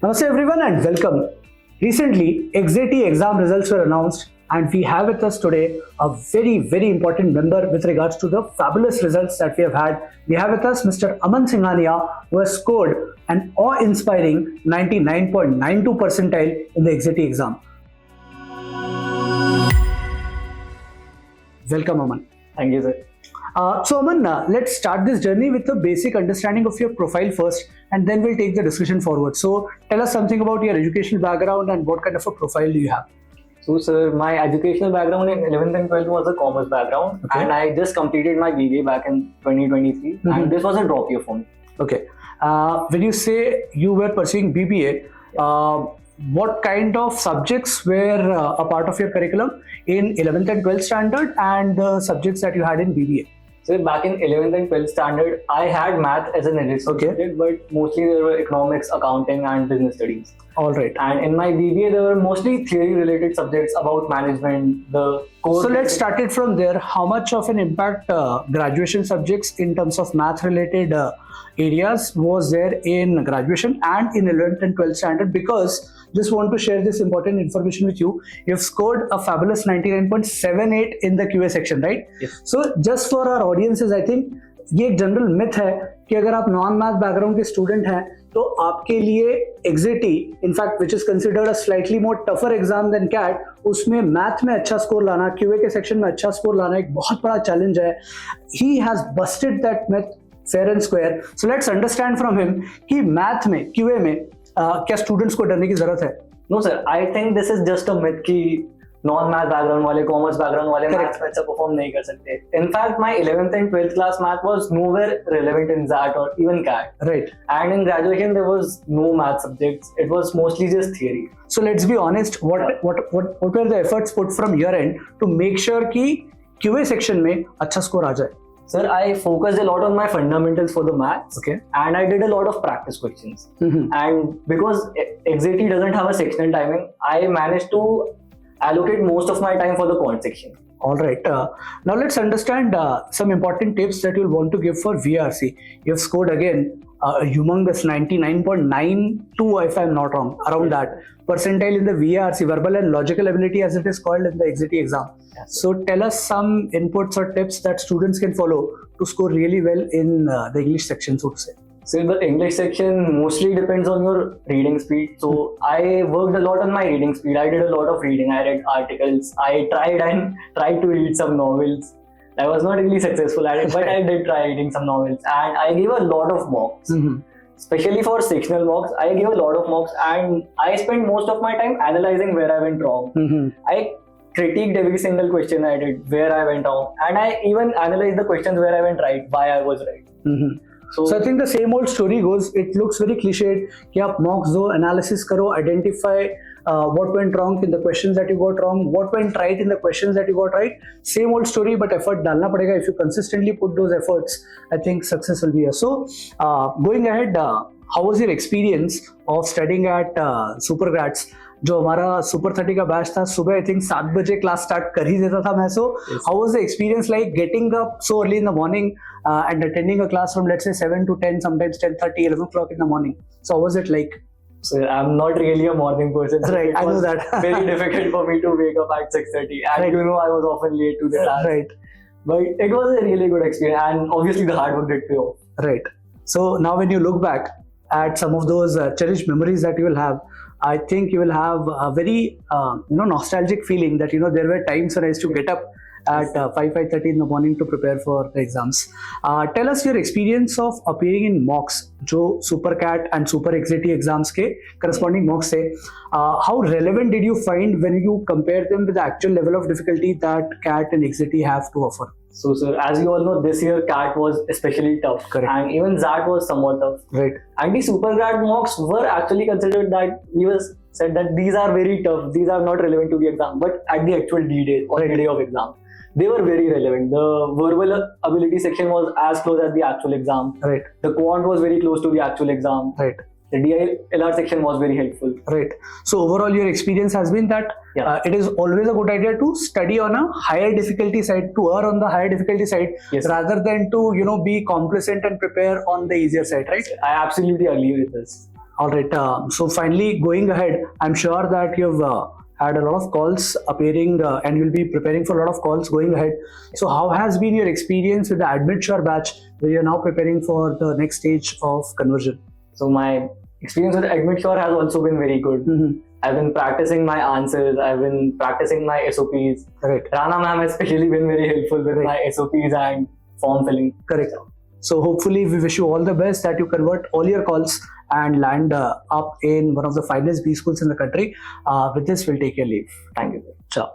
Namaste everyone and welcome. Recently, XAT exam results were announced and we have with us today a very important member with regards to the fabulous results that we have had. We have with us Mr. Aman Singhania, who has scored an awe-inspiring 99.92 percentile in the XAT exam. Welcome, Aman. Thank you, sir. So Aman, let's start this journey with a basic understanding of your profile first, and then we'll take the discussion forward. So tell us something about your educational background and what kind of a profile do you have? So, sir, my educational background in 11th and 12th was a commerce background, and I just completed my BBA back in 2023, and this was a drop year for me. Okay. When you say you were pursuing BBA, what kind of subjects were a part of your curriculum in 11th and 12th standard and the subjects that you had in BBA? So back in 11th and 12th standard, I had math as an additional subject, but mostly there were economics, accounting and business studies. All right. And in my BBA, there were mostly theory-related subjects about management, the core. So let's start it from there. How much of an impact graduation subjects in terms of math-related areas was there in graduation and in 11th and 12th standard? Because just want to share this important information with you. You've scored a fabulous 99.78 in the QA section, right? Yes. So just for our audiences, I think ये एक general myth है कि अगर आप non math background के student हैं तो आपके लिए XAT in fact which is considered a slightly more tougher exam than CAT, उसमें मैथ में अच्छा स्कोर लाना, क्यूए के सेक्शन में अच्छा स्कोर लाना एक बहुत बड़ा चैलेंज है. He has busted that myth fair and square. So let's understand from him कि मैथ में, क्यूए में क्या स्टूडेंट्स को डरने की जरूरत है? No sir, I think this is just a myth कि नॉन मैथ बैकग्राउंड वाले, कॉमर्स बैकग्राउंड वाले मैथ्स में अच्छा परफॉर्म नहीं कर सकते. In fact my 11th and 12th class math was nowhere relevant in XAT or even CAT. Right. And in graduation there was no math subjects. It was mostly just theory. So let's be honest, what were the efforts put from your end to make sure कि QA section में अच्छा score आ जाए? Sir, I focused a lot on my fundamentals for the maths. Okay. And I did a lot of practice questions. And because XAT doesn't have a sectional timing, I managed to allocate most of my time for the quant section. All right. Now let's understand some important tips that you'll want to give for VRC. You've scored again a humongous 99.92, if I'm not wrong, around that percentile in the VRC, verbal and logical ability as it is called in the XAT exam. Yes. So tell us some inputs or tips that students can follow to score really well in the English section, so to say. So the English section mostly depends on your reading speed. So I worked a lot on my reading speed. I did a lot of reading. I read articles. I tried to read some novels. I was not really successful at it, but I did try reading some novels. And I gave a lot of mocks. Especially for sectional mocks, I gave a lot of mocks and I spent most of my time analyzing where I went wrong. I critiqued every single question I did, where I went wrong. And I even analyzed the questions where I went right, why I was right. So I think the same old story goes. It looks very cliched कि आप mocks दो, analysis करो, identify what went wrong in the questions that you got wrong, what went right in the questions that you got right. Same old story, but effort डालना पड़ेगा. If you consistently put those efforts, I think success will be here. So going ahead, how was your experience of studying at SuperGrads? जो हमारा super 30 का batch था, सुबह I think 7 बजे class start कर ही देता था मैं. So how was the experience like getting up so early in the morning and attending a class from let's say 7 to 10, sometimes 10:30, 11 o'clock in the morning? So how was it like? So I'm not really a morning person. So right, I know that. Very difficult for me to wake up at 6:30, and right. you know I was often late to the class. Right. But it was a really good experience, and obviously the hard work did pay off. Right. So now when you look back at some of those cherished memories that you will have, I think you will have a very nostalgic feeling that there were times when I used to get up at 5:30 in the morning to prepare for the exams. Tell us your experience of appearing in mocks, जो Super CAT and Super XAT exams के corresponding mocks थे. How relevant did you find when you compare them with the actual level of difficulty that CAT and XAT have to offer? So, sir, as you all know, this year CAT was especially tough. Correct. And even XAT was somewhat tough. Right. And the SuperGrad mocks were actually considered that said that these are very tough, these are not relevant to the exam. But at the actual D-Day or the day of exam, they were very relevant. The verbal ability section was as close as the actual exam. Right. The quant was very close to the actual exam. Right. The DLR section was very helpful. Right. So overall, your experience has been that it is always a good idea to study on a higher difficulty side, to err on the higher difficulty side, rather than to be complacent and prepare on the easier side, right? I absolutely agree with this. All right. So finally, going ahead, I'm sure that you've had a lot of calls appearing and you'll be preparing for a lot of calls going ahead. So how has been your experience with the Admit Sure batch where you're now preparing for the next stage of conversion? So my experience with Admit Sure has also been very good. Mm-hmm. I've been practicing my answers. I've been practicing my SOPs. Correct. Rana ma'am has especially been very helpful with my SOPs and form filling. Correct. So hopefully we wish you all the best that you convert all your calls and land up in one of the finest B schools in the country. With this, we'll take your leave. Thank you. Ciao.